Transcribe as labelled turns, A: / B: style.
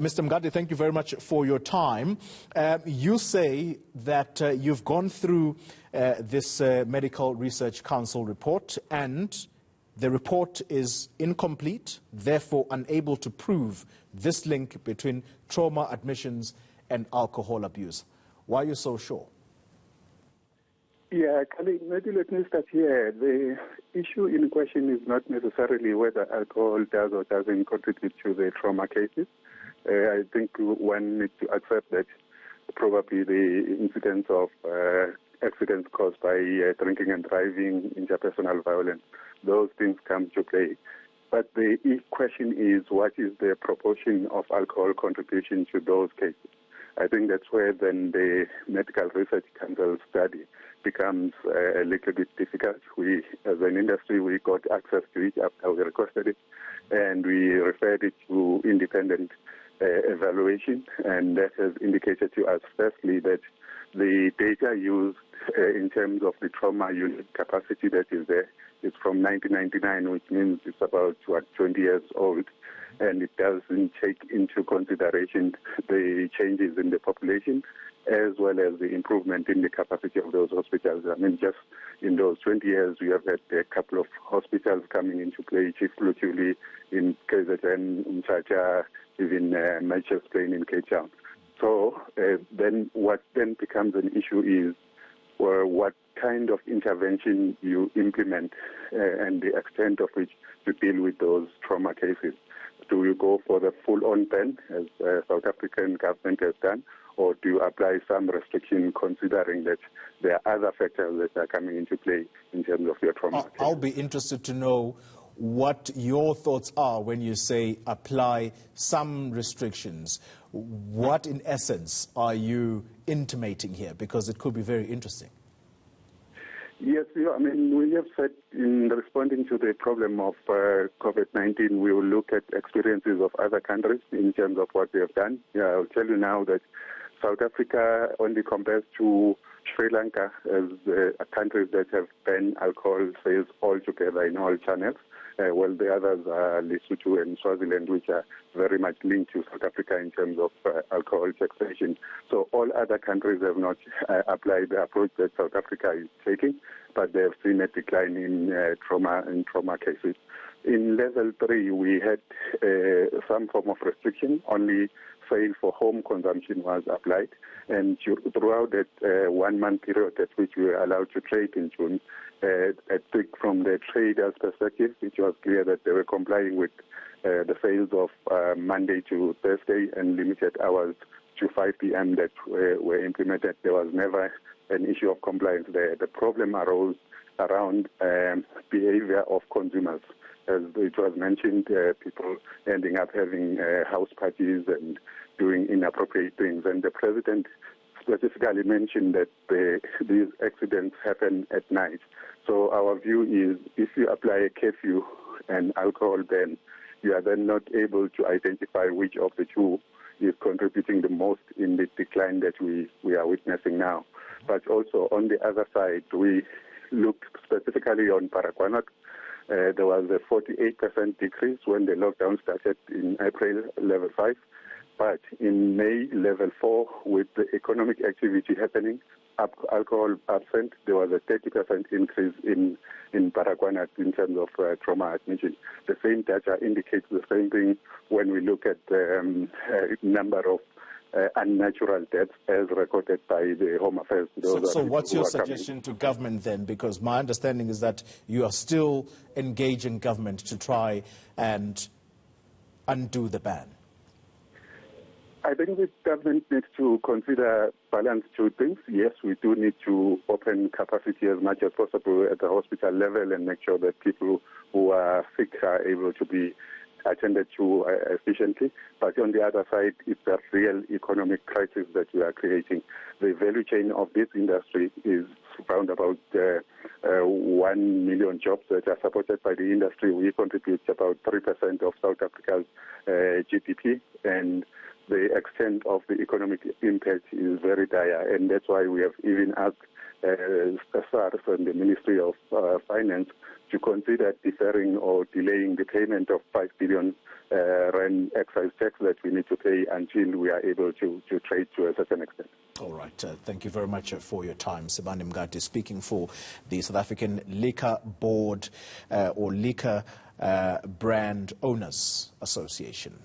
A: Mr. Mgadi, thank you very much for your time. You say that you've gone through this Medical Research Council report and the report is incomplete, therefore unable to prove this link between trauma admissions and alcohol abuse. Why are you so sure?
B: Yeah, Khalid, maybe let me start here. The issue in question is not necessarily whether alcohol does or doesn't contribute to the trauma cases. I think one needs to accept that probably the incidence of accidents caused by drinking and driving, interpersonal violence, those things come to play. But the question is, what is the proportion of alcohol contribution to those cases? I think that's where then the Medical Research Council study becomes a little bit difficult. We, as an industry, we got access to it after we requested it, and we referred it to independent evaluation, and that has indicated to us, firstly, that the data used in terms of the trauma unit capacity that is there is from 1999, which means it's about 20 years old, and it doesn't take into consideration the changes in the population as well as the improvement in the capacity of those hospitals. I mean, just in those 20 years, we have had a couple of hospitals coming into play, Chief Lutuli in KZN, in Chacha, even Mitchells Plain in Cape Town. So then what then becomes an issue is what kind of intervention you implement and the extent of which to deal with those trauma cases. Do you go for the full-on ban, as South African government has done, or do you apply some restriction considering that there are other factors that are coming into play in terms of your trauma cases?
A: I'll be interested to know what your thoughts are when you say apply some restrictions. What, in essence, are you intimating here? Because it could be very interesting.
B: Yes, I mean, we have said in responding to the problem of COVID-19, we will look at experiences of other countries in terms of what they have done. Yeah, I'll tell you now that South Africa only compares to Sri Lanka as countries that have banned alcohol sales altogether in all channels. Well, the others are Lesotho and Swaziland, which are very much linked to South Africa in terms of alcohol taxation. So all other countries have not applied the approach that South Africa is taking, but they have seen a decline in trauma cases. In level 3, we had some form of restriction. Only sale for home consumption was applied, and throughout that 1 month period at which we were allowed to trade in June, I think from the traders' perspective, it was clear that they were complying with the sales of Monday to Thursday and limited hours to 5 p.m. that were implemented. There was never an issue of compliance there. The problem arose around behavior of consumers. As it was mentioned, people ending up having house parties and doing inappropriate things. And the president specifically mentioned that these accidents happen at night. So our view is if you apply a curfew and alcohol ban, you are then not able to identify which of the two is contributing the most in the decline that we are witnessing now. But also on the other side, we looked specifically on Baragwanath. There was a 48% decrease when the lockdown started in April, level 5. But in May, level 4, with the economic activity happening, alcohol absent, there was a 30% increase in Baragwanath in terms of trauma admission. The same data indicates the same thing when we look at the number of unnatural deaths as recorded by the Home Affairs.
A: So what's your suggestion to government then? Because my understanding is that you are still engaging government to try and undo the ban.
B: I think the government needs to consider balance two things. Yes, we do need to open capacity as much as possible at the hospital level and make sure that people who are sick are able to be attended to efficiently. But on the other side, it's a real economic crisis that we are creating. The value chain of this industry is around about 1 million jobs that are supported by the industry. We contribute about 3% of South Africa's GDP, and the extent of the economic impact is very dire, and that's why we have even asked SARS and the Ministry of Finance to consider deferring or delaying the payment of 5 billion rand excise tax that we need to pay until we are able to trade to a certain extent.
A: All right. Thank you very much for your time. Sibande Mngadi speaking for the South African Liquor Board or Liquor Brand Owners Association.